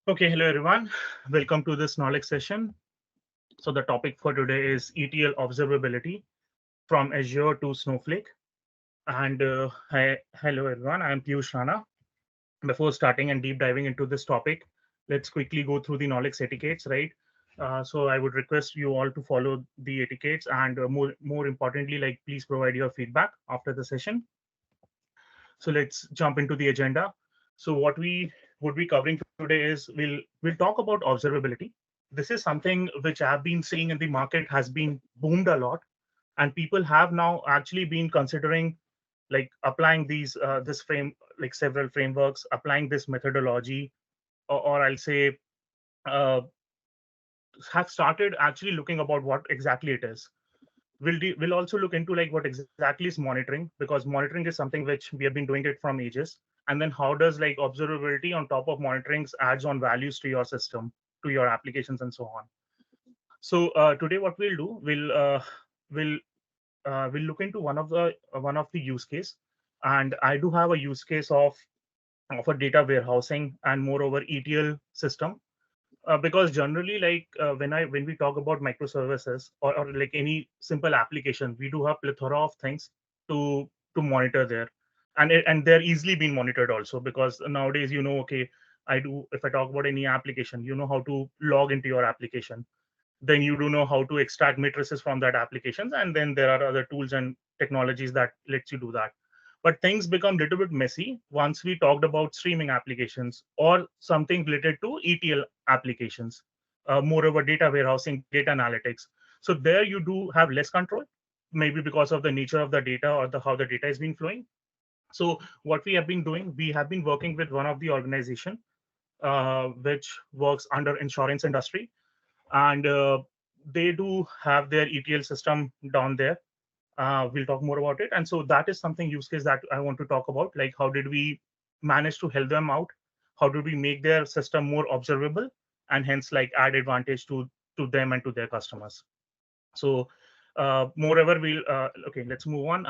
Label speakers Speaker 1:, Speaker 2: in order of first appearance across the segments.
Speaker 1: Okay, hello everyone. Welcome to this knowledge session. So the topic for today is ETL observability from Azure to Snowflake. And hello everyone. I am Piyush Rana. Before starting and deep diving into this topic, let's quickly go through the knowledge etiquettes, right? So I would request you all to follow the etiquettes, and more importantly, like please provide your feedback after the session. So let's jump into the agenda. So what we would be covering today is we'll talk about observability. This is something which I've been seeing in the market has been boomed a lot, and people have now actually been considering like applying these this frame like several frameworks, applying this methodology, or I'll say uh, have started actually looking about what exactly it is. We'll also look into like what exactly is monitoring, because monitoring is something which we have been doing it from ages. And then how does like observability on top of monitoring adds on values to your system, to your applications, and so on. So today what we'll do, we'll we'll look into one of the use case. And I do have a use case of a data warehousing and moreover ETL system, because generally like when we talk about microservices, or like any simple application, we do have plethora of things to monitor there. And they're easily being monitored also, because nowadays, okay, if I talk about any application, you know how to log into your application. Then you do know how to extract matrices from that applications, and then there are other tools and technologies that lets you do that. But things become a little bit messy once we talked about streaming applications or something related to ETL applications, moreover data warehousing, data analytics. So there you do have less control, maybe because of the nature of the data or the how the data is being flowing. So what we have been doing, we have been working with one of the organization which works under insurance industry, and they do have their ETL system down there. We'll talk more about it. And so that is something use case that I want to talk about. Like, how did we manage to help them out? How did we make their system more observable, and hence like add advantage to them and to their customers? So, moreover, okay. Let's move on.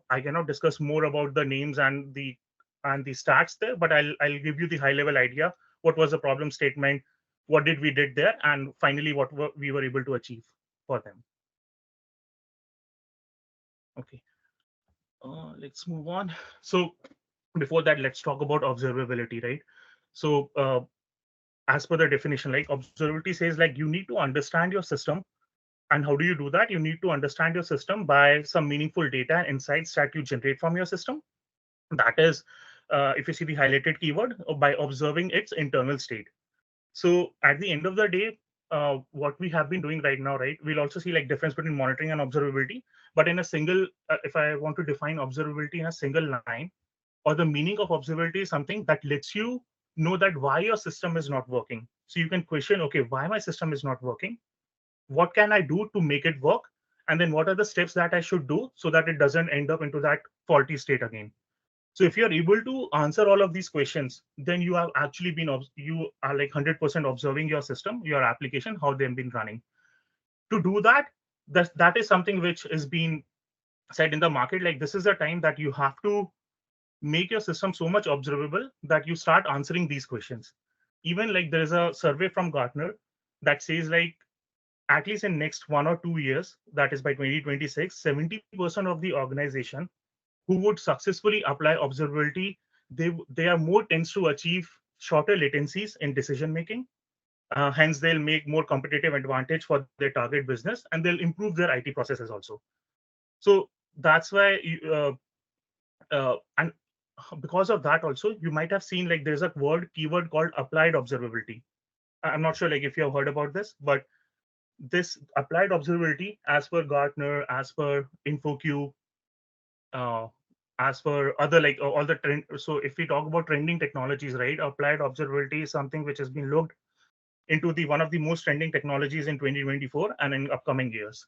Speaker 1: I cannot discuss more about the names and the stats there, but I'll give you the high level idea. What was the problem statement? What did we did there, and finally, we were able to achieve for them. Okay. Let's move on. So before that, let's talk about observability, right? So as per the definition, like observability says, like you need to understand your system. And how do you do that? You need to understand your system by some meaningful data and insights that you generate from your system. That is, if you see the highlighted keyword, by observing its internal state. So at the end of the day, what we have been doing right now, right? We'll also see like difference between monitoring and observability. But in a single, if I want to define observability in a single line, or the meaning of observability is something that lets you know that why your system is not working. So you can question, okay, why my system is not working? What can I do to make it work? And then what are the steps that I should do so that it doesn't end up into that faulty state again? So if you're able to answer all of these questions, then you have actually you are like 100% observing your system, your application, how they've been running. To do that, that is something which is being said in the market. Like this is the time that you have to make your system so much observable that you start answering these questions. Even like there is a survey from Gartner that says like at least in next 1 or 2 years, that is by 2026, 70% of the organization who would successfully apply observability, they are more tends to achieve shorter latencies in decision making. Hence, they'll make more competitive advantage for their target business, and they'll improve their IT processes also. So that's why, and because of that, also you might have seen like there's a keyword called applied observability. I'm not sure like if you have heard about this, but this applied observability, as per Gartner, as per InfoQ, uh, as per other like all the trend. So if we talk about trending technologies, right, applied observability is something which has been looked into the one of the most trending technologies in 2024 and in upcoming years.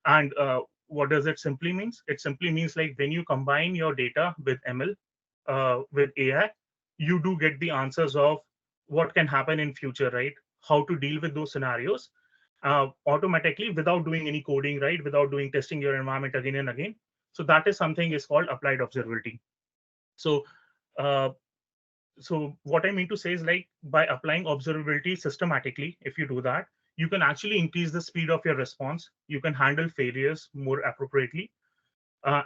Speaker 1: And what does it simply means? It simply means like when you combine your data with ML, with AI, you do get the answers of what can happen in future, right? How to deal with those scenarios automatically without doing any coding, right? Without doing testing your environment again and again. So that is something is called applied observability. So uh, so what I mean to say is like by applying observability systematically, if you do that, you can actually increase the speed of your response. You can handle failures more appropriately.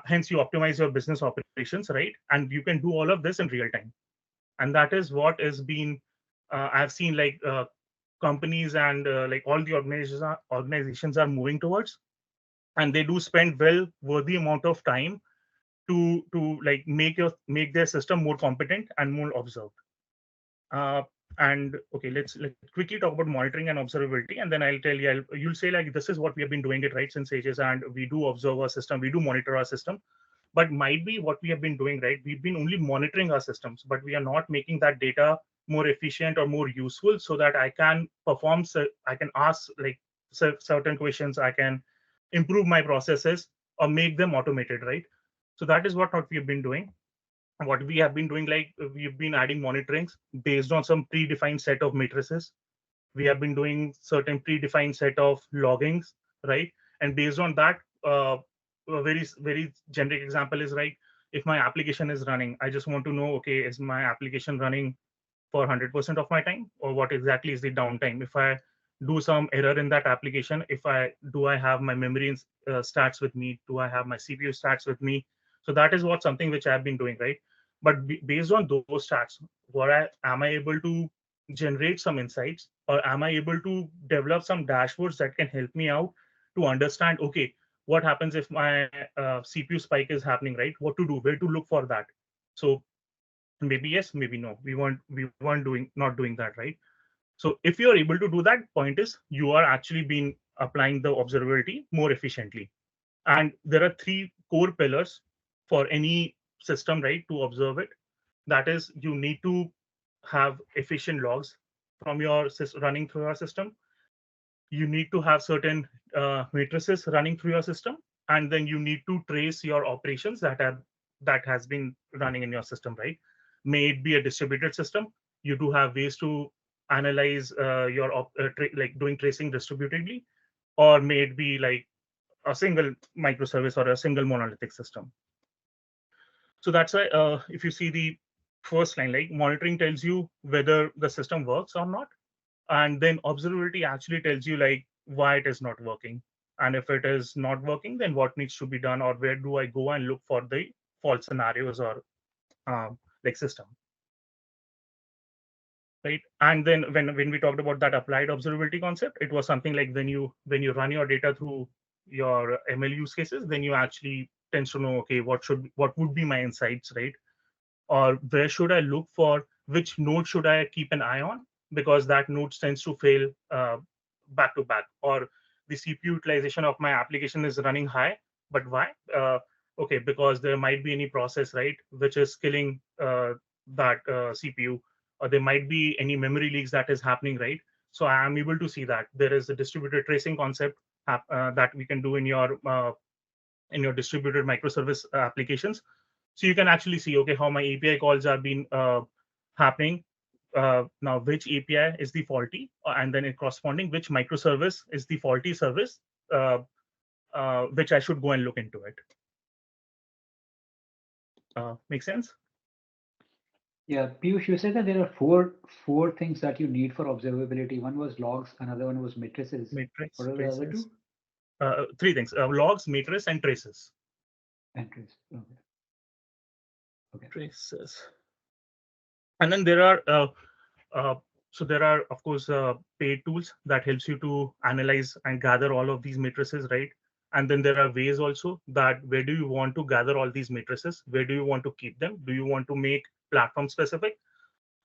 Speaker 1: Hence, you optimize your business operations, right? And you can do all of this in real time. And that is what is being I've seen like companies and like all the organizations are moving towards, and they do spend well worthy amount of time to like make their system more competent and more observed. uh, and okay, let's quickly talk about monitoring and observability, and then I'll tell you, you'll say like this is what we have been doing it right since ages, and we do observe our system, we do monitor our system. But might be what we have been doing right, we've been only monitoring our systems, but we are not making that data more efficient or more useful so that I can perform, I can ask like certain questions, I can improve my processes or make them automated, right? So that is what we have been doing. What we have been doing, like we've been adding monitorings based on some predefined set of matrices. We have been doing certain predefined set of loggings, right? And based on that, a very generic example is like, if my application is running, I just want to know, okay, is my application running for 100% of my time, or what exactly is the downtime? If I do some error in that application, if I do, I have my memory stats with me, do I have my CPU stats with me? So that is what something which I've been doing, right? But based on those stats, am I able to generate some insights, or am I able to develop some dashboards that can help me out to understand, okay, what happens if my CPU spike is happening, right? What to do, where to look for that? So maybe yes, maybe no, we weren't doing not doing that, right? So if you are able to do that, point is you are actually been applying the observability more efficiently. And there are three core pillars for any system, right, to observe it. That is, you need to have efficient logs from your running through your system. You need to have certain matrices running through your system, and then you need to trace your operations that has been running in your system, right? May it be a distributed system, you do have ways to analyze like doing tracing distributedly, or may it be like a single microservice or a single monolithic system. So that's why if you see the first line, like monitoring tells you whether the system works or not, and then observability actually tells you like why it is not working, and if it is not working, then what needs to be done, or where do I go and look for the fault scenarios or like system, right? And then when we talked about that applied observability concept, it was something like when you run your data through your ML use cases, then you actually tends to know, okay, what would be my insights, right? Or where should I look for, which node should I keep an eye on, because that node tends to fail back to back, or the CPU utilization of my application is running high, but why? Okay, because there might be any process, right, which is killing that CPU, or there might be any memory leaks that is happening, right? So I am able to see that there is a distributed tracing concept that we can do in your distributed microservice applications. So you can actually see, okay, how my API calls are being happening. Now, which API is the faulty, and then in corresponding, which microservice is the faulty service, uh, which I should go and look into it. Make sense?
Speaker 2: Yeah, Piyush, you said that there are four things that you need for observability. One was logs, another one was matrices.
Speaker 1: Matrix,
Speaker 2: What are the other
Speaker 1: traces.
Speaker 2: two?
Speaker 1: Three things: logs, matrix, and traces.
Speaker 2: Entries. Okay. Okay.
Speaker 1: Traces. And then there are uh, there are, of course, paid tools that helps you to analyze and gather all of these matrices, right? And then there are ways also that where do you want to gather all these matrices, where do you want to keep them, do you want to make platform specific?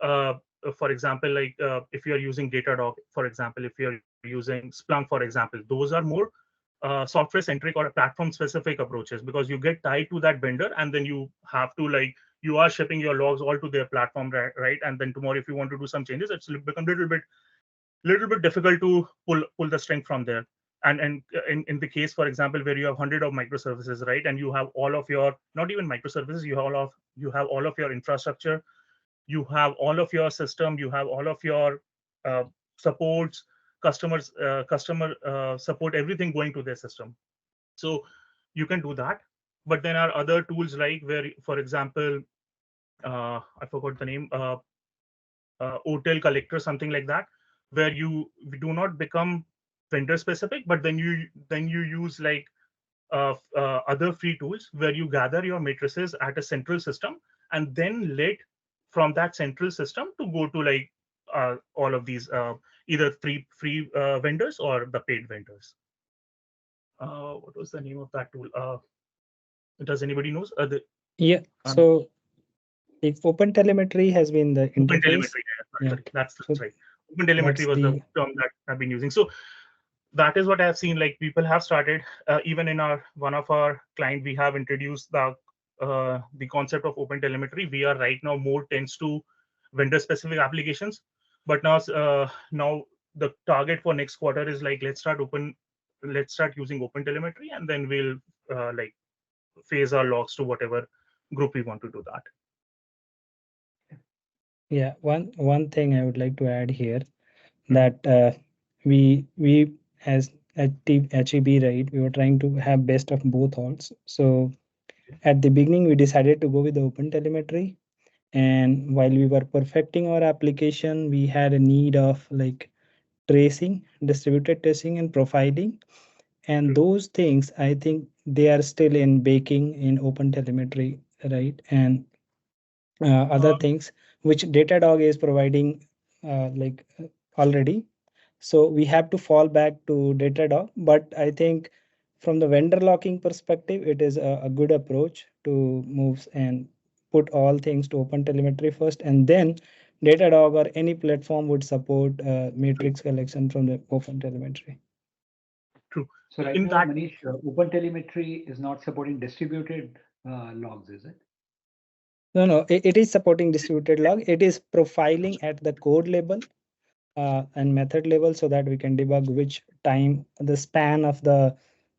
Speaker 1: For example, like if you're using Datadog, for example, if you're using Splunk, for example, those are more software centric or platform specific approaches, because you get tied to that vendor, and then you have to like, you are shipping your logs all to their platform, right? And then tomorrow if you want to do some changes, it's become a little bit difficult to pull the string from there. And in the case, for example, where you have 100 of microservices, right, and you have all of your, not even microservices, you have all of your infrastructure, you have all of your system, you have all of your uh, supports, customer support, everything going to their system. So you can do that. But then are other tools like where, for example, I forgot the name. OTel collector, something like that, where you do not become vendor specific, but then you use like other free tools where you gather your matrices at a central system and then let from that central system to go to like all of these either free vendors or the paid vendors. What was the name of that tool? Does anybody knows?
Speaker 3: Yeah.
Speaker 1: Um,
Speaker 3: So if OpenTelemetry has been the
Speaker 1: Open
Speaker 3: interface,
Speaker 1: telemetry.
Speaker 3: yeah.
Speaker 1: Sorry, that's
Speaker 3: So
Speaker 1: right. Open telemetry
Speaker 3: that's
Speaker 1: was the
Speaker 3: the
Speaker 1: term that I've been using. So that is what I've seen. Like people have started, even in our one of our client, we have introduced the concept of open telemetry. We are right now more tends to vendor specific applications, but now the target for next quarter is like let's start using open telemetry, and then we'll like phase our logs to whatever group we want to do that.
Speaker 3: yeah. One thing I would like to add here that we as at HEB, right, we were trying to have best of both worlds. So at the beginning we decided to go with the open telemetry, and while we were perfecting our application we had a need of like tracing, distributed tracing and profiling, and those things I think they are still in baking in open telemetry, right? And other
Speaker 1: Um,
Speaker 3: things which Datadog is providing already. So we have to fall back to Datadog. But I think from the vendor locking perspective, it is a good approach to move and put all things to open telemetry first, and then Datadog or any platform would support matrix collection from the open telemetry.
Speaker 1: True.
Speaker 2: So right
Speaker 1: In
Speaker 2: now,
Speaker 1: that,
Speaker 2: Manish, OpenTelemetry is not supporting distributed logs, is it?
Speaker 3: No, it is supporting distributed log. It is profiling at the code level and method level so that we can debug which time the span of the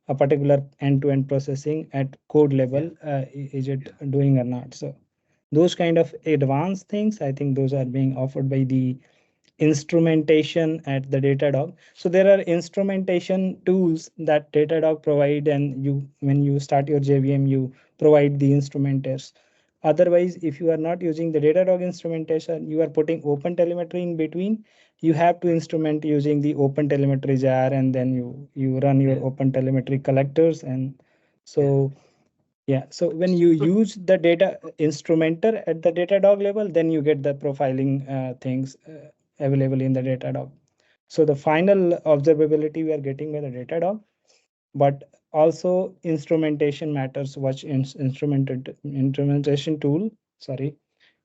Speaker 3: a particular end-to-end processing at code level is it doing or not. So those kind of advanced things, I think those are being offered by the instrumentation at the Datadog. So there are instrumentation tools that Datadog provide, and you when you start your JVM, you provide the instrumenters. Otherwise, if you are not using the Datadog instrumentation, you are putting open telemetry in between. You have to instrument using the open telemetry jar, and then you run your open telemetry collectors. And so yeah, so when you
Speaker 1: so
Speaker 3: use the data instrumenter at the Datadog level, then you get the profiling things available in the Datadog. So the final observability we are getting by the Datadog, but also instrumentation matters. Which instrumentation tool, sorry,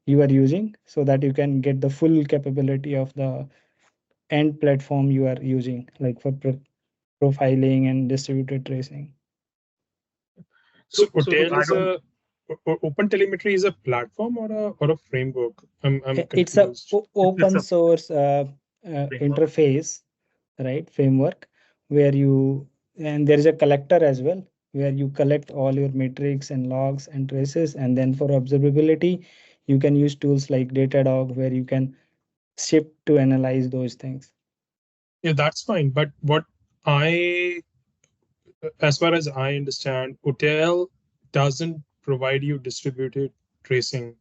Speaker 3: you are using, so that you can get the full capability of the end platform you are using, like for profiling and distributed tracing.
Speaker 1: so
Speaker 4: So
Speaker 1: so to
Speaker 4: OTel
Speaker 1: add
Speaker 4: is
Speaker 1: on,
Speaker 4: Open Telemetry is a platform or a framework? I'm
Speaker 3: It's a
Speaker 4: confused.
Speaker 1: it's
Speaker 3: open
Speaker 1: a
Speaker 3: source
Speaker 1: framework.
Speaker 3: interface, right, framework, where you and there is a collector as well, where you collect all your metrics and logs and traces, and then for observability you can use tools like Datadog where you can ship to analyze those things.
Speaker 4: Yeah, that's fine. But I, as far as I understand, OTel doesn't provide you distributed tracing.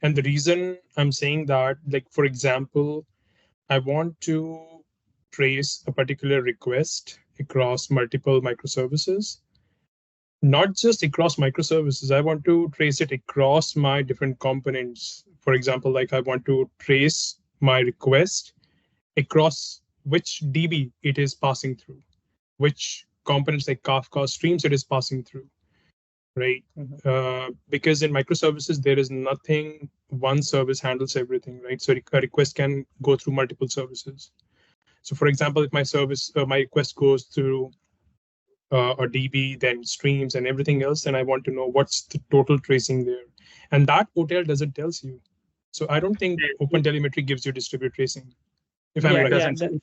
Speaker 4: And the reason I'm saying that, like, for example, I want to trace a particular request across multiple microservices, not just across microservices. I want to trace it across my different components. For example, like I want to trace my request across which DB it is passing through, which components like Kafka streams it is passing through, right?
Speaker 1: Mhm.
Speaker 4: Because in microservices, there is nothing, one service handles everything, right? So a request can go through multiple services. So for example, if my request goes through a DB, then streams and everything else, then I want to know what's the total tracing there. And that OTel doesn't tells you. So I don't think
Speaker 1: Yeah,
Speaker 4: OpenTelemetry gives you distributed tracing, if
Speaker 1: no,
Speaker 4: I'm
Speaker 3: Yeah,
Speaker 1: it
Speaker 4: right.
Speaker 3: yeah,
Speaker 1: doesn't. So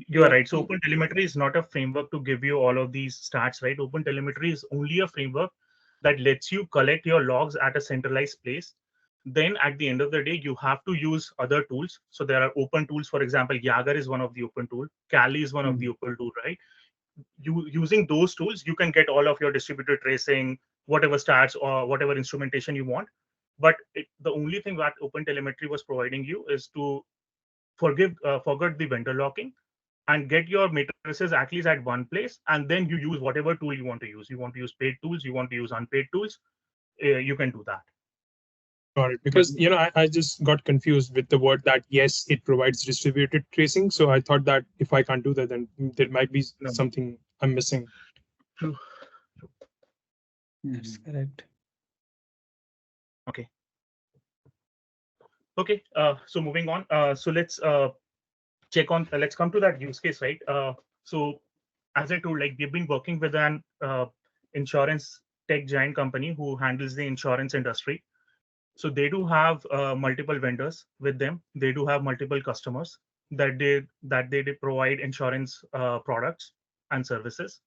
Speaker 1: you are
Speaker 3: yeah.
Speaker 1: right. So open telemetry is not a framework to give you all of these stats, right? Open telemetry is only a framework that lets you collect your logs at a centralized place. Then at the end of the day, you have to use other tools. So there are open tools. For example, Yagar is one of the open tool. Kali is one of the open tool, right? You using those tools, you can get all of your distributed tracing, whatever stats or whatever instrumentation you want. But the only thing that OpenTelemetry was providing you is to forget the vendor locking and get your matrices at least at one place, and then you use whatever tool you want to use. You want to use paid tools, you want to use unpaid tools, you can do that.
Speaker 4: Got it. Because I just got confused with the word that yes, it provides distributed tracing. So I thought that if I can't do that, then there might be something I'm missing.
Speaker 1: True.
Speaker 3: That's correct.
Speaker 1: Okay. Okay. So moving on. So let's check on. Let's come to that use case, right? So as I told, like we've been working with an insurance tech giant company who handles the insurance industry. So they do have multiple vendors with them. They do have multiple customers that they provide insurance products and services.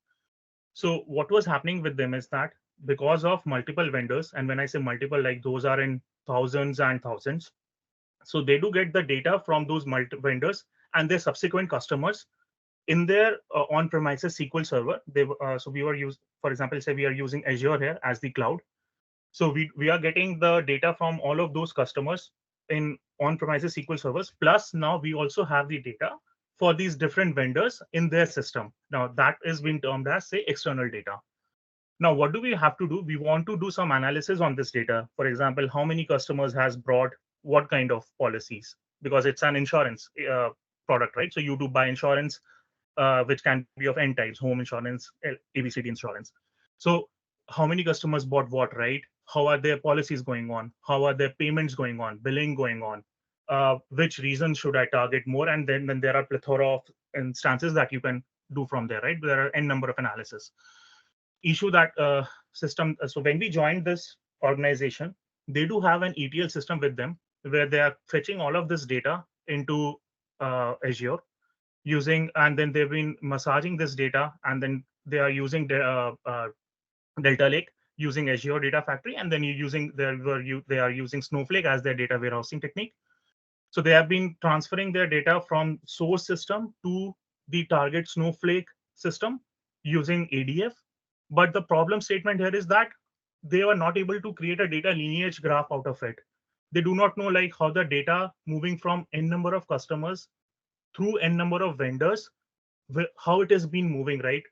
Speaker 1: So what was happening with them is that because of multiple vendors, and when I say multiple, like those are in thousands and thousands, so they do get the data from those vendors and their subsequent customers in their on-premises SQL server. So we were using, for example, say we are using Azure here as the cloud. So we are getting the data from all of those customers in on-premises SQL servers. Plus now we also have the data for these different vendors in their system. Now that is being termed as, say, external data. Now, what do we have to do? We want to do some analysis on this data. For example, how many customers has brought what kind of policies? Because it's an insurance product, right? So you do buy insurance, which can be of N types: home insurance, ABCD insurance. So how many customers bought what, right? How are their policies going on? How are their payments going on? Billing going on? Which reasons should I target more? And then there are plethora of instances that you can do from there, right? There are N number of analysis. Issue that system. So when we joined this organization, they do have an ETL system with them where they are fetching all of this data into Azure using, and then they've been massaging this data, and then they are using the Delta Lake using Azure Data Factory, and then they are using Snowflake as their data warehousing technique. So they have been transferring their data from source system to the target Snowflake system using ADF. But the problem statement here is that they were not able to create a data lineage graph out of it. They do not know like how the data moving from N number of customers through N number of vendors, how it has been moving, right?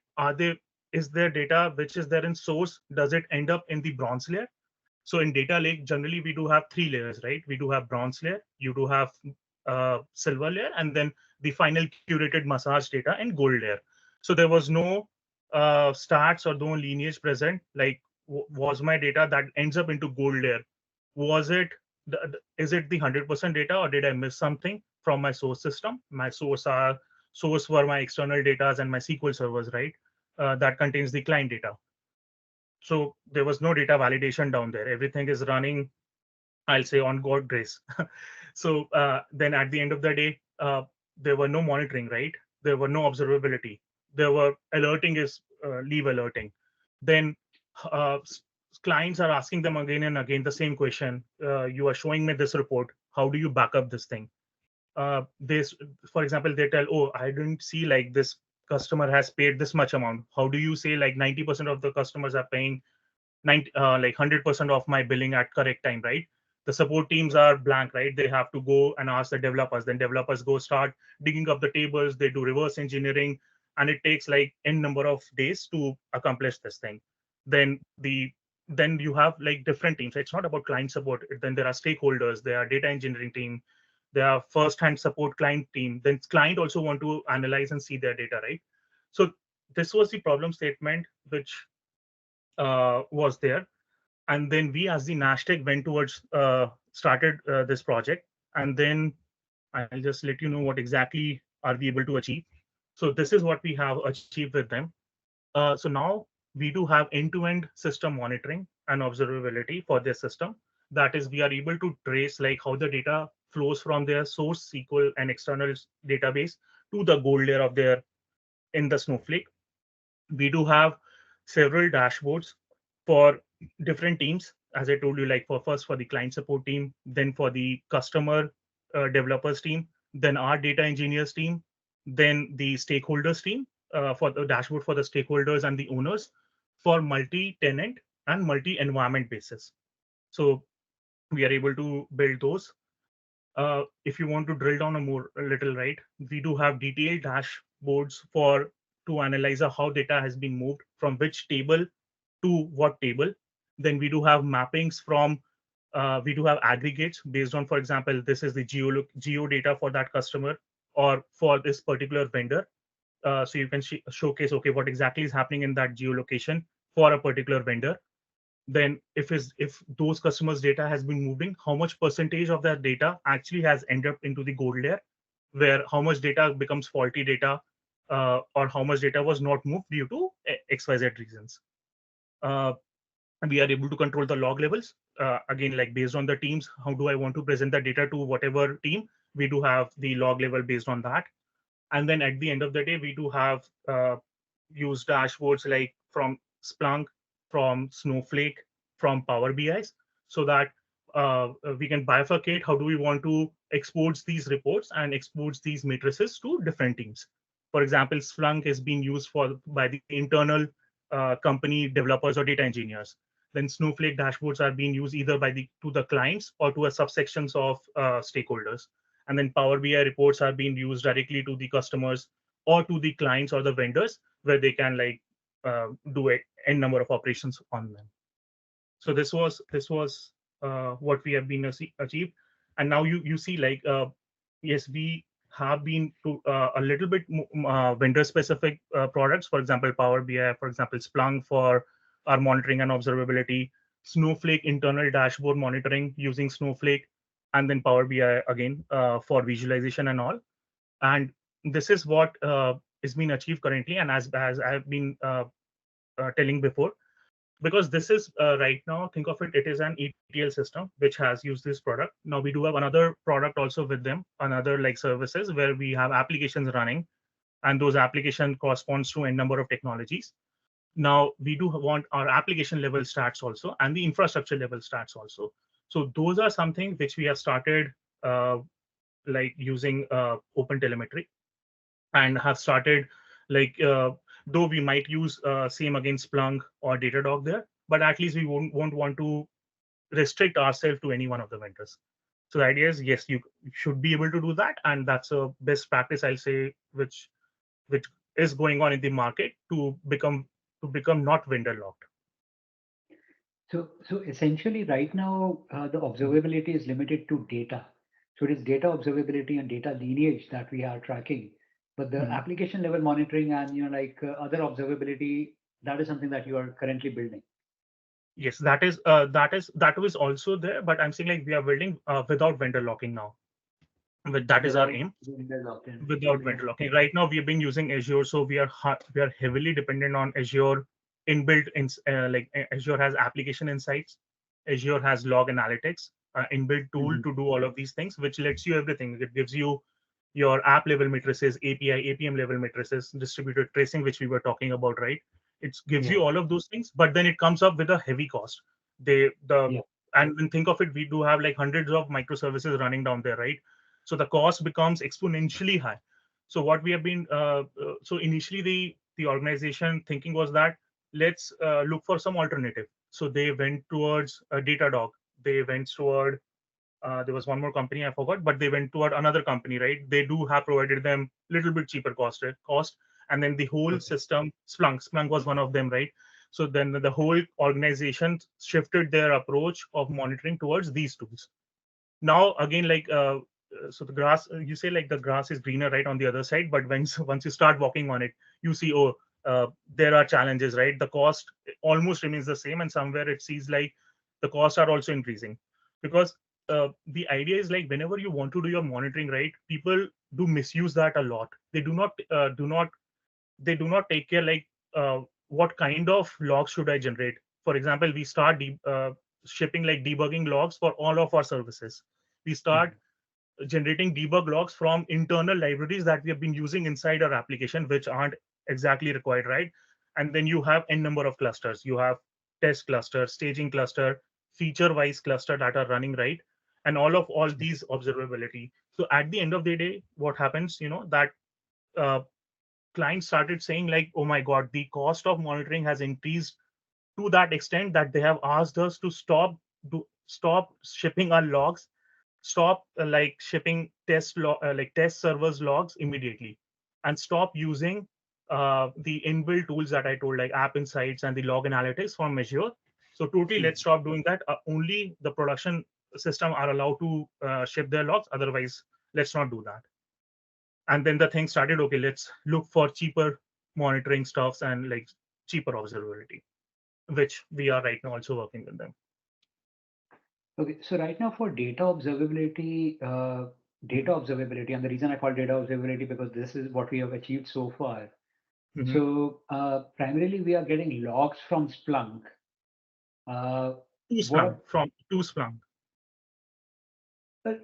Speaker 1: Is there data which is there in source? Does it end up in the bronze layer? So in data lake, generally we do have three layers, right? We do have bronze layer, you do have silver layer, and then the final curated massage data in gold layer. So there was no stats or no lineage present. Like, was my data that ends up into gold layer? Was it is it the 100% data, or did I miss something from my source system? My source were my external data and my SQL servers, right? That contains the client data. So there was no data validation down there. Everything is running, I'll say, on God grace. So then at the end of the day, there were no monitoring, right? There were no observability. There were alerting is leave alerting. Then clients are asking them again and again the same question. You are showing me this report. How do you back up this thing? This, for example, they tell, oh, I didn't see like this customer has paid this much amount. How do you say like 90% of the customers are paying 100% of my billing at correct time, right? The support teams are blank, right? They have to go and ask the developers. Then developers go start digging up the tables. They do reverse engineering, and it takes like n number of days to accomplish this thing. Then you have like different teams. It's not about client support. Then there are stakeholders. There are data engineering team. There are first-hand support client team. Then client also want to analyze and see their data, right? So this was the problem statement which was there. And then we as the Nashtec went towards started this project. And then I'll just let you know what exactly are we able to achieve. So this is what we have achieved with them. So now we do have end-to-end system monitoring and observability for their system. That is, we are able to trace like how the data flows from their source SQL and external database to the gold layer of their in the Snowflake. We do have several dashboards for different teams, as I told you, like for the client support team, then for the customer developers team, then our data engineers team, then the stakeholders team, for the dashboard for the stakeholders and the owners, for multi-tenant and multi-environment basis. So we are able to build those. If you want to drill down a little, right, we do have detailed dashboards for to analyze how data has been moved from which table to what table. Then we do have mappings from we do have aggregates based on, for example, this is the geo data for that customer or for this particular vendor. So you can showcase, okay, what exactly is happening in that geolocation for a particular vendor. Then if those customers data has been moving, how much percentage of that data actually has ended up into the gold layer, where how much data becomes faulty data, or how much data was not moved due to XYZ reasons. uh, we are able to control the log levels, again, like based on the teams, how do I want to present the data to whatever team, we do have the log level based on that. And then at the end of the day, we do have use dashboards like from Splunk, from Snowflake, from powerBIs, so that we can bifurcate how do we want to export these reports and export these matrices to different teams. For example, Splunk is being used by the internal company developers or data engineers. Then Snowflake dashboards are being used either to the clients or to a subsections of stakeholders. And then Power BI reports are being used directly to the customers or to the clients or the vendors, where they can do a n number of operations on them. So this was what we have been achieved. And now you see, yes, we have been to a little bit vendor specific products. For example, Power BI, for example, Splunk for our monitoring and observability, Snowflake internal dashboard monitoring using Snowflake, and then Power BI again for visualization and all. And this is what is being achieved currently. And as I have been telling before, because this is right now, think of it, it is an ETL system which has used this product. Now we do have another product also with them, another like services, where we have applications running, and those application corresponds to a number of technologies. Now we do want our application level stats also and the infrastructure level stats also. So those are something which we have started like using open telemetry, and have started like though we might use same again Splunk or Datadog there, but at least we won't want to restrict ourselves to any one of the vendors. So the idea is, yes, you should be able to do that, and that's a best practice, I'll say, which is going on in the market to become not vendor locked.
Speaker 2: So essentially, right now, the observability is limited to data. So it is data observability and data lineage that we are tracking. But the application level monitoring and other observability, that is something that you are currently building.
Speaker 1: Yes, that was also there, but I'm saying like we are building without vendor locking now. But that is our aim. Without vendor locking. Right now, we've been using Azure, so we are heavily dependent on Azure inbuilt in Azure has application insights, Azure has log analytics, inbuilt tool to do all of these things, which lets you everything. It gives you your app level matrices, API, APM level matrices, distributed tracing, which we were talking about, right? It gives you all of those things, but then it comes up with a heavy cost. And when think of it, we do have like hundreds of microservices running down there, right? So the cost becomes exponentially high. So what we have been so initially the organization thinking was that let's look for some alternative. So they went towards Datadog. They went toward there was one more company I forgot, but they went toward another company, right? They do have provided them little bit cheaper cost, and then the whole system, Splunk was one of them, right? So then the whole organization shifted their approach of monitoring towards these tools. Now again, so the grass, you say like the grass is greener right on the other side, but once you start walking on it, you see, there are challenges, right? The cost almost remains the same, and somewhere it sees like the costs are also increasing, because the idea is like whenever you want to do your monitoring, right, people do misuse that a lot. They do not take care like what kind of logs should I generate. For example, we start shipping like debugging logs for all of our services. We start generating debug logs from internal libraries that we have been using inside our application, which aren't exactly required, right? And then you have n number of clusters. You have test cluster, staging cluster, feature wise cluster that are running, right? And all these observability. So at the end of the day, what happens, that uh, clients started saying like, oh my god, the cost of monitoring has increased to that extent that they have asked us to stop stop shipping our logs, stop like shipping test test servers logs immediately, and stop using the inbuilt tools that I told, like App Insights and the log analytics from Azure. So totally, let's stop doing that. Only the production system are allowed to ship their logs. Otherwise, let's not do that. And then the thing started. Okay, let's look for cheaper monitoring stuffs and like cheaper observability, which we are right now also working with them.
Speaker 2: Okay, so right now for data observability, and the reason I call data observability because this is what we have achieved so far.
Speaker 1: Mhm.
Speaker 2: So primarily we are getting logs from Splunk.
Speaker 1: To Splunk, to Splunk.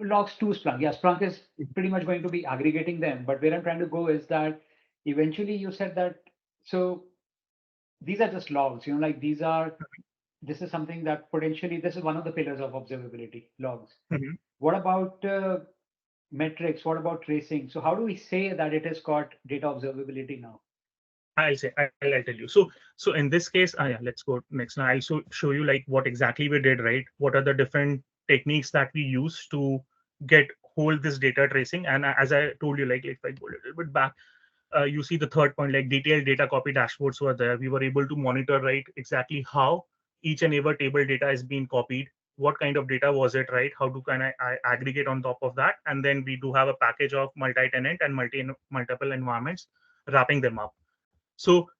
Speaker 2: Logs to Splunk. Yeah, Splunk is pretty much going to be aggregating them. But where I'm trying to go is that eventually you said that, so these are just logs, like this is something that potentially, this is one of the pillars of observability, logs.
Speaker 1: Mhm.
Speaker 2: What about metrics? What about tracing? So how do we say that it has got data observability now?
Speaker 1: I'll tell you. So in this case, yeah, let's go next. Now I'll show you like what exactly we did, right? What are the different techniques that we use to get hold this data tracing? And as I told you, like if I go a little bit back, you see the third point, like detailed data copy dashboards were there. We were able to monitor, right, exactly how each and every table data is being copied. What kind of data was it, right? How do can I aggregate on top of that? And then we do have a package of multi-tenant and multiple environments, wrapping them up. So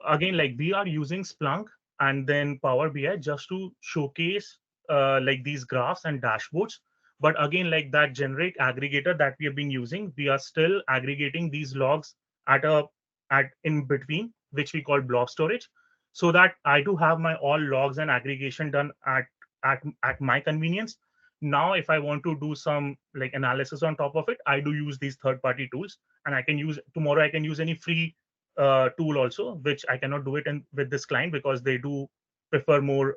Speaker 1: again, like we are using Splunk and then Power BI just to showcase like these graphs and dashboards. But again, like that generic aggregator that we have been using, we are still aggregating these logs at in between, which we call blob storage, so that I do have my all logs and aggregation done at my convenience. Now, if I want to do some like analysis on top of it, I do use these third-party tools, and I can use tomorrow. I can use any free tool also, which I cannot do it with this client because they do prefer more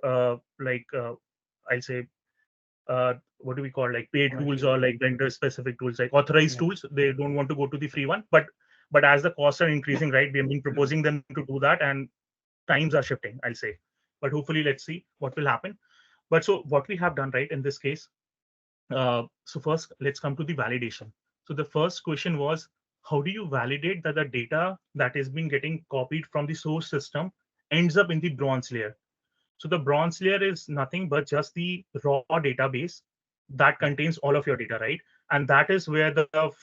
Speaker 1: I'll say what do we call, like paid tools or like vendor specific tools, like authorized tools. They don't want to go to the free one, but as the costs are increasing, right, we have been proposing them to do that, and times are shifting, I'll say. But hopefully, let's see what will happen. But so what we have done, right, in this case, so first, let's come to the validation. So the first question was, how do you validate that the data that is being getting copied from the source system ends up in the bronze layer? So the bronze layer is nothing but just the raw database that contains all of your data, right? And that is where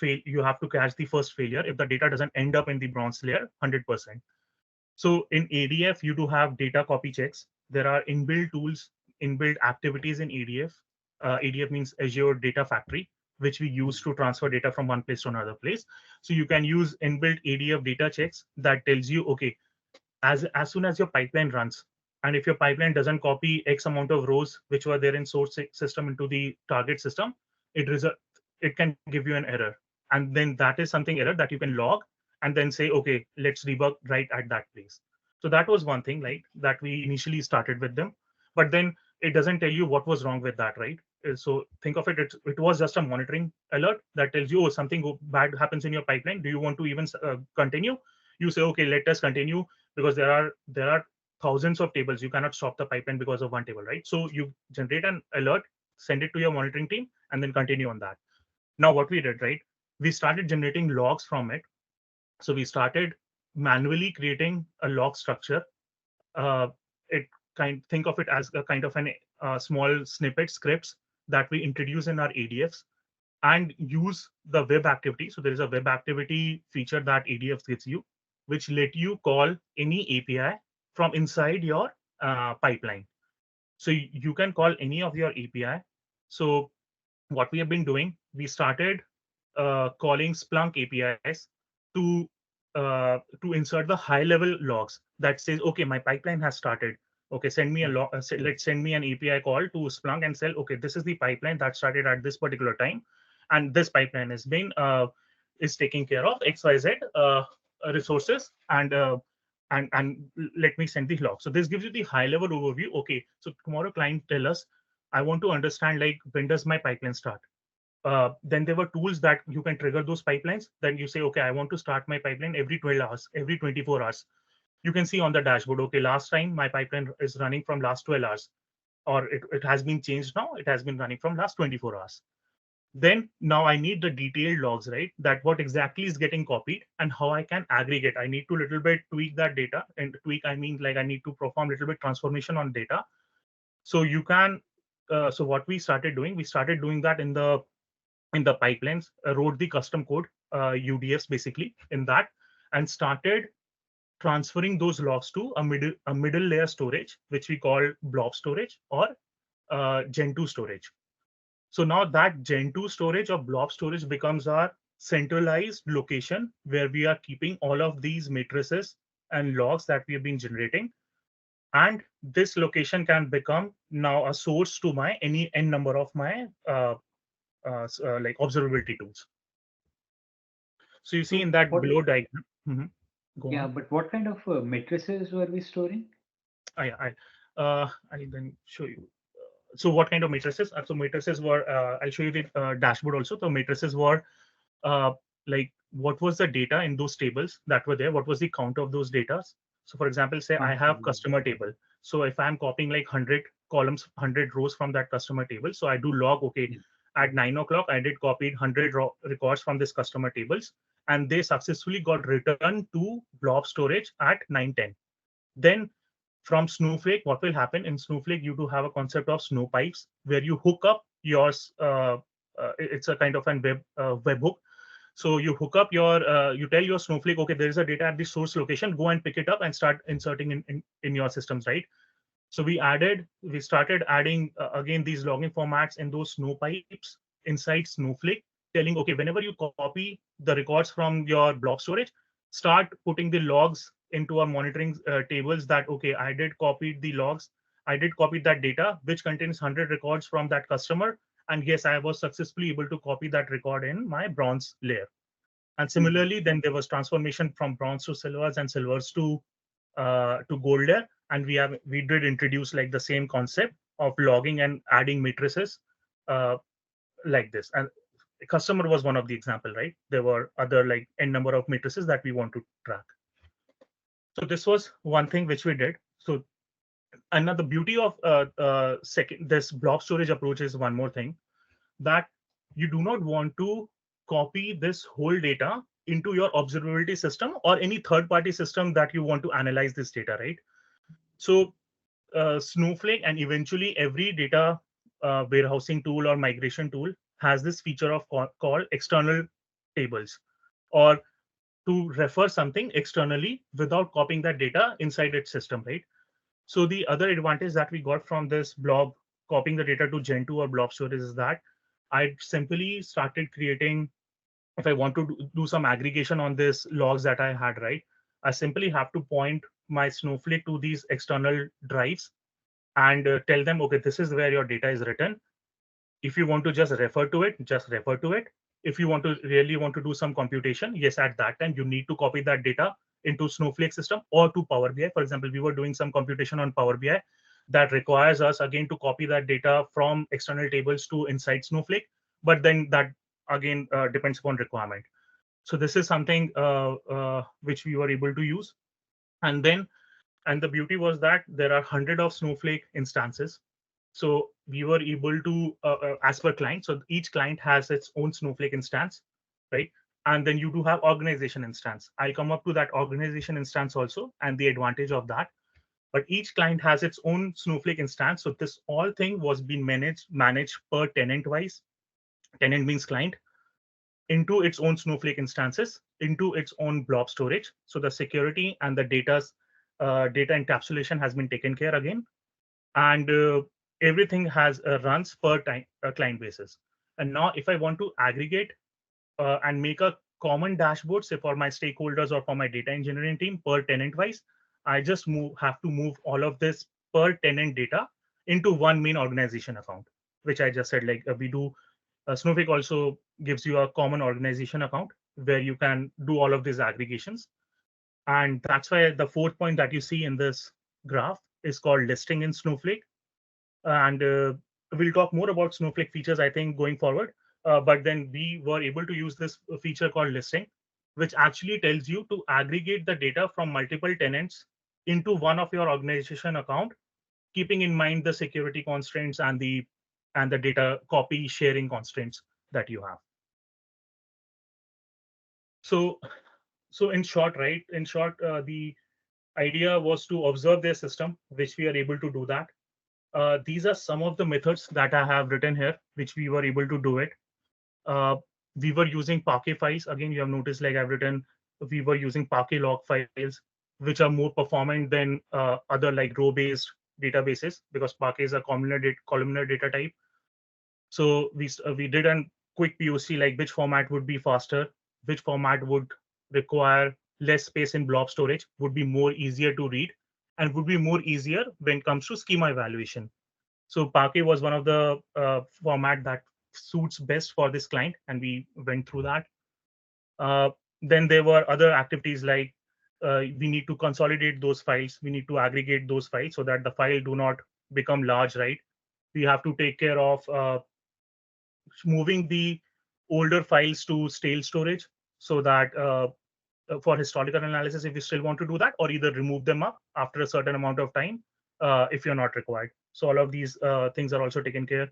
Speaker 1: you have to catch the first failure if the data doesn't end up in the bronze layer 100%. So in ADF, you do have data copy checks. There are inbuilt tools, inbuilt activities in ADF. ADF means Azure Data Factory, which we use to transfer data from one place to another place. So you can use inbuilt ADF data checks that tells you, okay, as soon as your pipeline runs, and if your pipeline doesn't copy X amount of rows which were there in source system into the target system, it can give you an error. And then that is something error that you can log and then say, okay, let's debug right at that place. So that was one thing like that we initially started with them, but then it doesn't tell you what was wrong with that, right? So think of it, it was just a monitoring alert that tells you, oh, something bad happens in your pipeline. Do you want to even continue? You say, okay, let us continue, because there are thousands of tables. You cannot stop the pipeline because of one table, right? So you generate an alert, send it to your monitoring team, and then continue on that. Now what we did, right, we started generating logs from it. So we started manually creating a log structure. It think of it as a kind of an small snippet scripts that we introduce in our ADFs and use the web activity. So there is a web activity feature that ADF gives you, which let you call any API from inside your pipeline. So you can call any of your API. So what we have been doing, we started calling Splunk APIs to to insert the high level logs that says, okay, my pipeline has started. Okay, send me a log. Let's send me an API call to Splunk and say, okay, this is the pipeline that started at this particular time, and this pipeline has been is taking care of XYZ resources, and let me send the log. So this gives you the high level overview. Okay, so tomorrow client tell us, I want to understand like when does my pipeline start. Then there were tools that you can trigger those pipelines. Then you say, okay, I want to start my pipeline every 12 hours, every 24 hours. You can see on the dashboard, okay, last time my pipeline is running from last 12 hours. or it has been changed now. It has been running from last 24 hours. Then now I need the detailed logs, right? That what exactly is getting copied and how I can aggregate. I need to little bit tweak that data, and tweak, I mean like I need to perform little bit transformation on data. So you can, so what we started doing that in the pipelines, wrote the custom code, UDFs basically in that, and started transferring those logs to a middle layer storage, which we call blob storage or Gen 2 storage. So now that Gen 2 storage or blob storage becomes our centralized location where we are keeping all of these matrices and logs that we have been generating. And this location can become now a source to my any n number of my like observability tools. So you see in that below diagram.
Speaker 2: Yeah, but what kind of matrices were we storing?
Speaker 1: I'll then show you. So what kind of matrices? So matrices were, I'll show you the dashboard also. The matrices were like what was the data in those tables that were there? What was the count of those data? So for example, say I have customer table. So if I'm copying like 100 columns, 100 rows from that customer table, so I do log, okay, at 9 o'clock, I did copied 100 records from this customer tables, and they successfully got returned to blob storage at 9:10. Then from Snowflake, what will happen in Snowflake? You do have a concept of snow pipes where you hook up yours. It's a kind of an webhook. So you hook up your, you tell your Snowflake, okay, there is a data at the source location, go and pick it up and start inserting in your systems, right? So we started adding again these logging formats in those snow pipes inside Snowflake, telling, okay, whenever you copy the records from your blob storage, start putting the logs into our monitoring tables that, okay, I did copy the logs, I did copy that data, which contains 100 records from that customer. And yes, I was successfully able to copy that record in my bronze layer. And similarly, then there was transformation from bronze to silvers and silvers to gold layer. And we did introduce like the same concept of logging and adding matrices like this. And customer was one of the example, right? There were other like n number of matrices that we want to track. So this was one thing which we did. So another beauty of this blob storage approach is one more thing, that you do not want to copy this whole data into your observability system or any third-party system that you want to analyze this data, right? So Snowflake and eventually every data warehousing tool or migration tool has this feature of called external tables, or to refer something externally without copying that data inside its system, right? So the other advantage that we got from this blob copying the data to Gen 2 or blob storage is that I simply started creating, if I want to do some aggregation on this logs that I had, right? I simply have to point my Snowflake to these external drives and tell them, okay, this is where your data is written. If you want to just refer to it, just refer to it. If you want to really want to do some computation, yes, at that time, you need to copy that data into Snowflake system or to Power BI. For example, we were doing some computation on Power BI that requires us again to copy that data from external tables to inside Snowflake. But then that again depends upon requirement. So this is something which we were able to use. And the beauty was that there are 100 of Snowflake instances. So we were able to, as per client, so each client has its own Snowflake instance, right? And then you do have organization instance. I'll come up to that organization instance also and the advantage of that. But each client has its own Snowflake instance. So this all thing was being managed per tenant wise. Tenant means client, into its own Snowflake instances, into its own blob storage. So the security and the data encapsulation has been taken care again. And everything has runs per client basis. And now if I want to aggregate and make a common dashboard, say for my stakeholders or for my data engineering team per tenant wise, I just have to move all of this per tenant data into one main organization account, which I just said, like we do. Snowflake also gives you a common organization account where you can do all of these aggregations. And that's why the fourth point that you see in this graph is called listing in Snowflake. And we'll talk more about Snowflake features, I think, going forward. But then we were able to use this feature called listing, which actually tells you to aggregate the data from multiple tenants into one of your organization account keeping in mind the security constraints and the data copy sharing constraints that you have. So in short, right? In short, the idea was to observe their system, which we are able to do that. These are some of the methods that I have written here, which we were able to do it. We were using Parquet files. Again, you have noticed, like I've written, we were using Parquet log files, which are more performant than other like row-based databases, because Parquet is a columnar data type. So we did a quick POC, like which format would be faster, which format would require less space in blob storage, would be more easier to read, and would be more easier when it comes to schema evaluation. So Parquet was one of the format that suits best for this client, and we went through that. Then there were other activities like we need to consolidate those files, we need to aggregate those files so that the file do not become large, right? We have to take care of moving the older files to stale storage, so that for historical analysis, if you still want to do that, or either remove them up after a certain amount of time if you're not required. So all of these things are also taken care.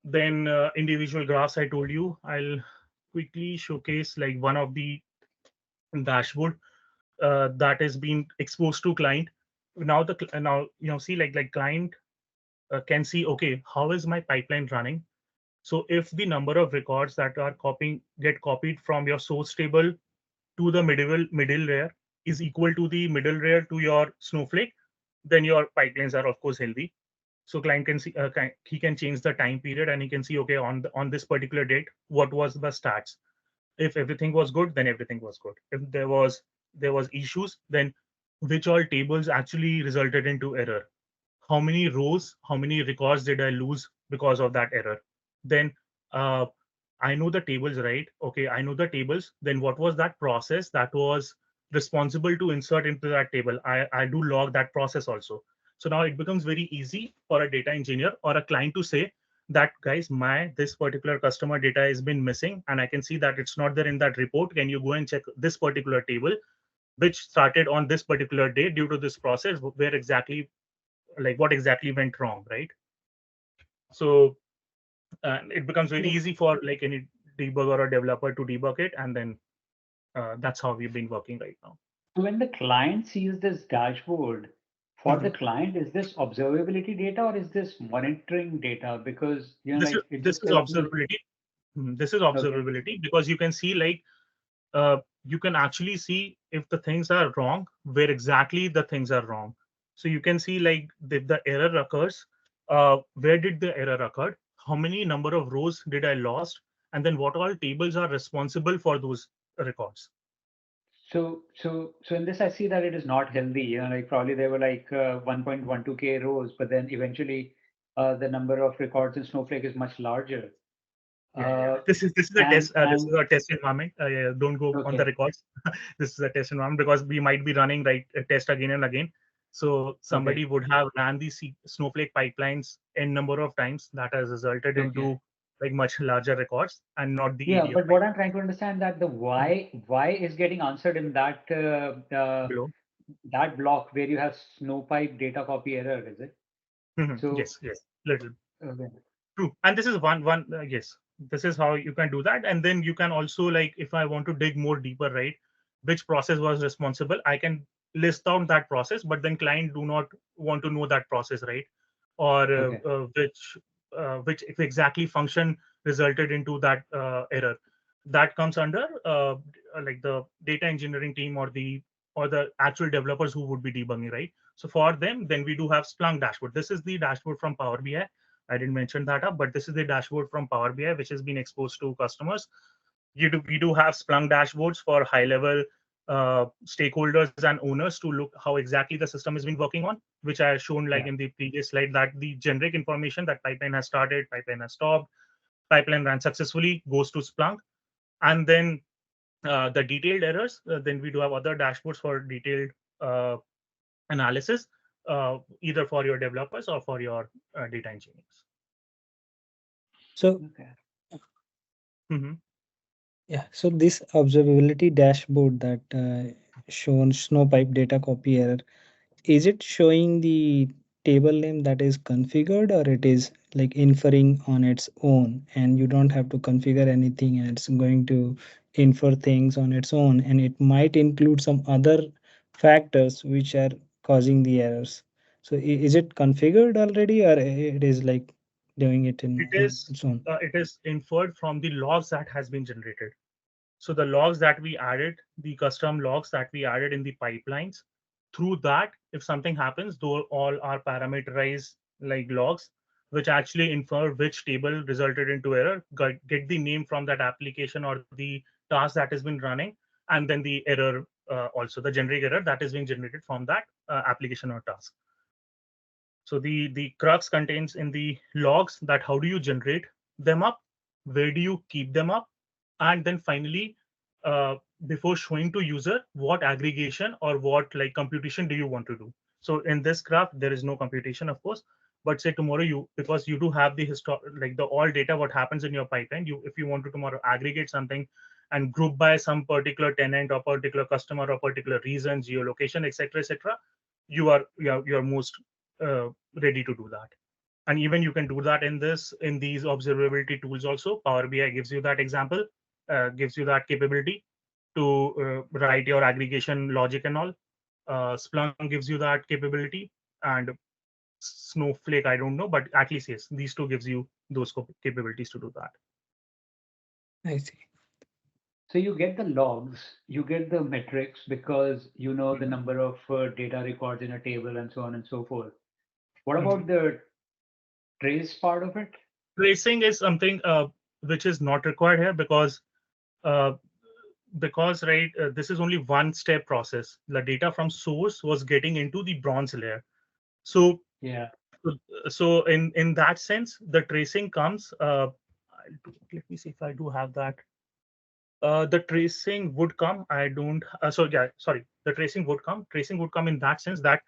Speaker 1: Then individual graphs, I told you. I'll quickly showcase like one of the dashboard that is being exposed to client. Now see like client can see, okay, how is my pipeline running? So if the number of records that are get copied from your source table to the middle layer is equal to the middle layer to your Snowflake, then your pipelines are of course healthy. So client can see he can change the time period, and he can see, okay, on this particular date, what was the stats. If everything was good, then everything was good. If there was issues, then which all tables actually resulted into error, how many rows, how many records did I lose because of that error. Then uh, I know the tables, right? Okay, I know the tables. Then what was that process that was responsible to insert into that table? I do log that process also. So now it becomes very easy for a data engineer or a client to say that, guys, this particular customer data has been missing, and I can see that it's not there in that report. Can you go and check this particular table, which started on this particular day due to this process? Where exactly, like what exactly went wrong, right? So it becomes very easy for like any debugger or developer to debug it, and then that's how we've been working right now.
Speaker 2: When the client sees this dashboard, for the client, is this observability data or is this monitoring data? Because like it
Speaker 1: This
Speaker 2: just
Speaker 1: is
Speaker 2: tells me.
Speaker 1: observability. This is
Speaker 2: Okay.
Speaker 1: observability, because you can see like you can actually see if the things are wrong, where exactly the things are wrong. So you can see like if the error occurs, where did the error occur, how many number of rows did I lost, and then what all tables are responsible for those records.
Speaker 2: So in this, I see that it is not healthy. Like probably there were like 1.12K rows, but then eventually the number of records in Snowflake is much larger.
Speaker 1: This is a
Speaker 2: And
Speaker 1: test. This is a test environment. Yeah, don't go on the
Speaker 2: okay,
Speaker 1: records. This is a test environment because we might be running a test again and again. So
Speaker 2: okay,
Speaker 1: somebody would have ran these Snowflake pipelines n number of times. That has resulted
Speaker 2: okay.
Speaker 1: into like much larger records, and not the
Speaker 2: Yeah,
Speaker 1: ETL
Speaker 2: but what
Speaker 1: pipeline
Speaker 2: I'm trying to understand that the why is getting answered in that
Speaker 1: below.
Speaker 2: that block where you have snowpipe data copy error, is it? So
Speaker 1: Yes, little.
Speaker 2: okay,
Speaker 1: True. And this is one yes, this is how you can do that. And then you can also, like, if I want to dig more deeper, right, which process was responsible, I can list down that process, but then client do not want to know that process, right? Or
Speaker 2: okay.
Speaker 1: which if exactly function resulted into that error. That comes under like the data engineering team, or the actual developers who would be debugging, right? So for them, then we do have Splunk dashboard. This is the dashboard from Power BI. I didn't mention that up, but this is the dashboard from Power BI, which has been exposed to customers. We do have Splunk dashboards for high level stakeholders and owners to look how exactly the system has been working on, which I have shown like
Speaker 2: Yeah.
Speaker 1: in the previous slide, that the generic information that pipeline has started, pipeline has stopped, pipeline ran successfully goes to Splunk. And then the detailed errors, then we do have other dashboards for detailed uh, analysis, either for your developers or for your data engineers.
Speaker 3: So
Speaker 2: Okay.
Speaker 3: yeah, so this observability dashboard that shown snowpipe data copy error, is it showing the table name that is configured, or it is like inferring on its own and you don't have to configure anything and it's going to infer things on its own, and it might include some other factors which are causing the errors? So is it configured already, or it is like doing it
Speaker 1: It
Speaker 3: on
Speaker 1: is
Speaker 3: its own?
Speaker 1: it is inferred from the logs that has been generated. So the logs that we added, the custom logs that we added in the pipelines, through that, if something happens, though all are parameterized like logs, which actually infer which table resulted into error, get the name from that application or the task that has been running, and then the error, also the generic error that is being generated from that application or task. So the crux contains in the logs that how do you generate them up, where do you keep them up, and then finally, uh, before showing to user, what aggregation or what like computation do you want to do. So in this graph, there is no computation, of course, but say tomorrow you, because you do have the like the all data what happens in your pipeline, you if you want to tomorrow aggregate something and group by some particular tenant or particular customer or particular reason, geolocation, etc., you are most ready to do that. And even you can do that in these observability tools also. Power BI gives you that example, gives you that capability to write your aggregation logic and all. Splunk gives you that capability, and Snowflake, I don't know, but at least yes, these two gives you those capabilities to do that.
Speaker 3: I see.
Speaker 2: So you get the logs, you get the metrics because you know the
Speaker 1: Mhm.
Speaker 2: number of data records in a table and so on and so forth. What
Speaker 1: Mhm.
Speaker 2: about the trace part of it?
Speaker 1: Tracing is something which is not required here uh, because right, this is only one step process. The data from source was getting into the bronze layer. So
Speaker 2: Yeah.
Speaker 1: so in that sense, the tracing comes. Let me see if I do have that. The tracing would come. I don't. So yeah, sorry. The tracing would come. Tracing would come in that sense that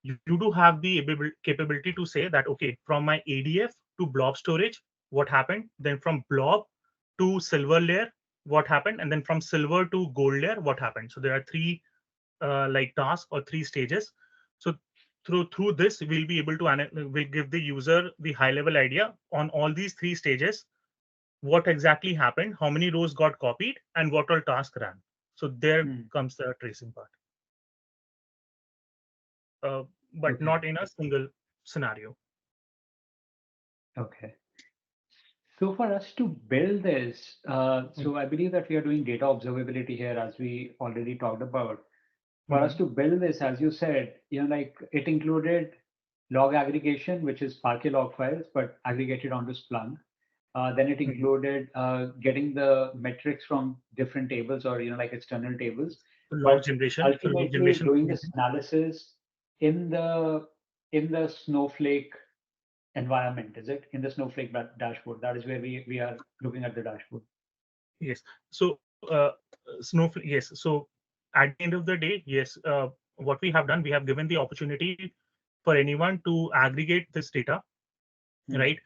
Speaker 1: you do have the capability to say that okay, from my ADF to blob storage, what happened? Then from blob to silver layer, what happened? And then from silver to gold layer, what happened? So there are three like tasks or three stages. So through this, we'll be able to will give the user the high level idea on all these three stages, what exactly happened, how many rows got copied, and what all task ran. So there
Speaker 2: Hmm.
Speaker 1: comes the tracing part, but
Speaker 2: Okay.
Speaker 1: not in a single scenario.
Speaker 2: Okay. So for us to build this, so I believe that we are doing data observability here, as we already talked about. For us
Speaker 1: Mhm.
Speaker 2: to build this, as you said, like it included log aggregation, which is Parquet log files, but aggregated onto Splunk. Then it
Speaker 1: Mhm.
Speaker 2: included getting the metrics from different tables or like external tables,
Speaker 1: Log
Speaker 2: but
Speaker 1: generation. So log
Speaker 2: ultimately
Speaker 1: generation.
Speaker 2: doing this analysis in the Snowflake environment. Is it in the Snowflake dashboard? That is where we are looking at the dashboard.
Speaker 1: Yes. So Snowflake. Yes. So at the end of the day, yes. What we have done, we have given the opportunity for anyone to aggregate this data,
Speaker 2: Hmm.
Speaker 1: right?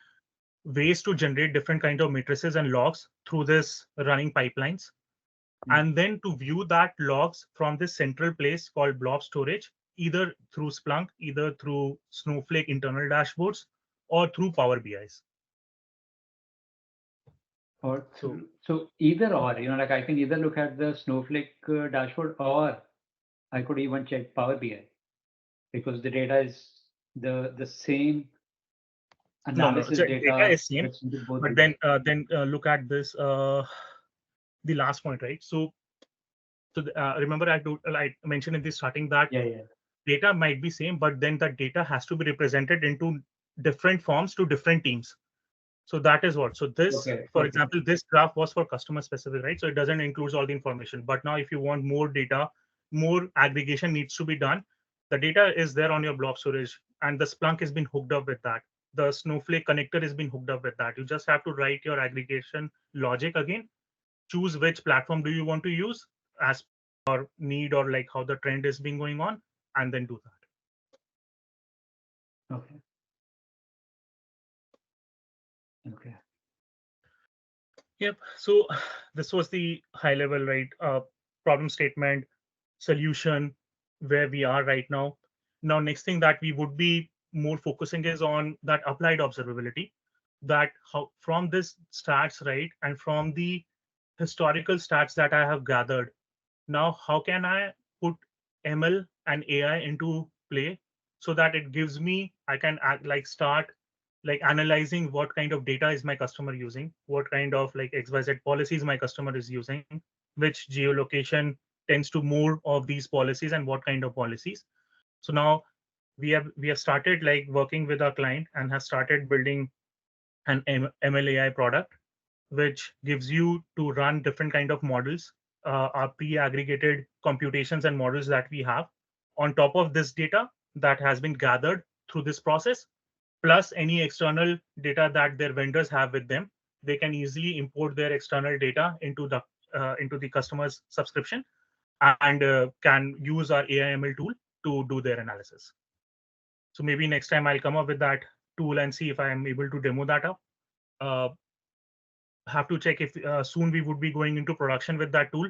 Speaker 1: Ways to generate different kind of matrices and logs through this running pipelines,
Speaker 2: Hmm.
Speaker 1: and then to view that logs from this central place called blob storage, either through Splunk, either through Snowflake internal dashboards, or through Power BIs.
Speaker 2: Or
Speaker 1: So
Speaker 2: so either or, like I can either look at the Snowflake dashboard or I could even check Power BI because the data is the same
Speaker 1: no,
Speaker 2: analysis
Speaker 1: so data
Speaker 2: data
Speaker 1: is same,
Speaker 2: fits into both
Speaker 1: but
Speaker 2: these.
Speaker 1: then look at this the last point, right? So remember I mentioned in the starting that
Speaker 2: Yeah, yeah.
Speaker 1: data might be same, but then the data has to be represented into different forms to different teams. So that is what. So this,
Speaker 2: Okay,
Speaker 1: for
Speaker 2: okay.
Speaker 1: example, this graph was for customer specific, right? So it doesn't include all the information. But now if you want more data, more aggregation needs to be done. The data is there on your blob storage, and the Splunk has been hooked up with that. The Snowflake connector has been hooked up with that. You just have to write your aggregation logic again, choose which platform do you want to use as per need or like how the trend is being going on, and then do that.
Speaker 2: Okay. Okay.
Speaker 1: Yep. So this was the high level, right? Problem statement, solution, where we are right now. Now, next thing that we would be more focusing is on that applied observability, that how from this stats, right, and from the historical stats that I have gathered, now how can I put ML and AI into play so that it gives me, I can start like analyzing what kind of data is my customer using, what kind of like XYZ policies my customer is using, which geolocation tends to more of these policies and what kind of policies. So now we have started like working with our client and have started building an MLAI product, which gives you to run different kind of models, our pre-aggregated computations and models that we have on top of this data that has been gathered through this process, plus any external data that their vendors have with them. They can easily import their external data into the customer's subscription and can use our AI/ML tool to do their analysis. So maybe next time I'll come up with that tool and see if I am able to demo that up. Have to check if soon we would be going into production with that tool,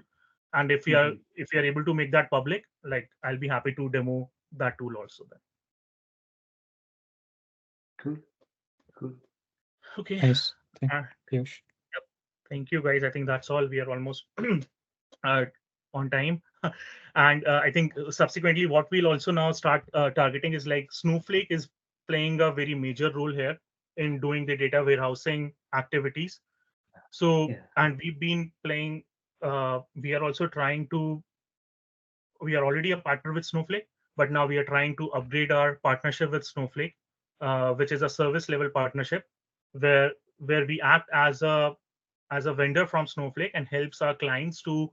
Speaker 1: and if we are able to make that public, like I'll be happy to demo that tool also then.
Speaker 2: Cool.
Speaker 1: Okay.
Speaker 3: Nice. Thank you.
Speaker 1: Yep. Thank you, guys. I think that's all. We are almost on time. And I think subsequently what we'll also now start targeting is like Snowflake is playing a very major role here in doing the data warehousing activities. So, and we've been playing, we are also trying to, we are already a partner with Snowflake, but now we are trying to upgrade our partnership with Snowflake, which is a service level partnership where we act as a vendor from Snowflake and helps our clients to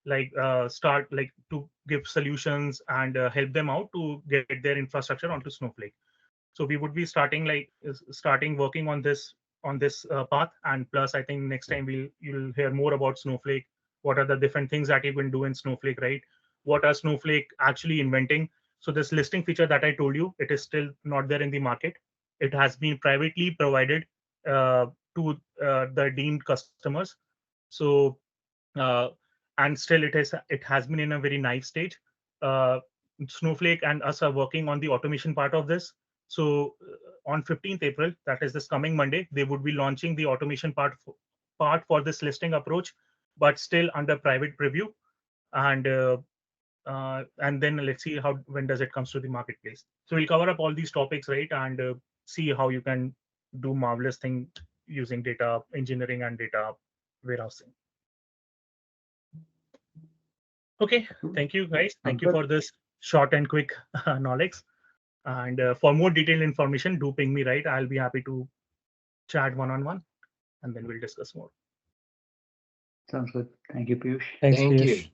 Speaker 1: like start like to give solutions and help them out to get their infrastructure onto Snowflake. So we would be starting working on this path, and plus I think next time you'll hear more about Snowflake. What are the different things that you can do in Snowflake, right? What are Snowflake actually inventing? So this listing feature that I told you, it is still not there in the market. It has been privately provided to the deemed customers. So and still it has been in a very naive stage. Snowflake and us are working on the automation part of this. So on 15th April, that is this coming Monday, they would be launching the automation part for this listing approach, but still under private preview. And then let's see when does it comes to the marketplace. So we'll cover up all these topics, right, and see how you can do marvelous thing using data engineering and data warehousing. Okay, thank you guys. Thank you for this short and quick knowledge. And for more detailed information, do ping me, right? I'll be happy to chat one-on-one, and then we'll discuss more.
Speaker 2: Sounds good. Thank you, Piyush.
Speaker 3: Thanks,
Speaker 5: Thank
Speaker 3: Piyush.
Speaker 5: you.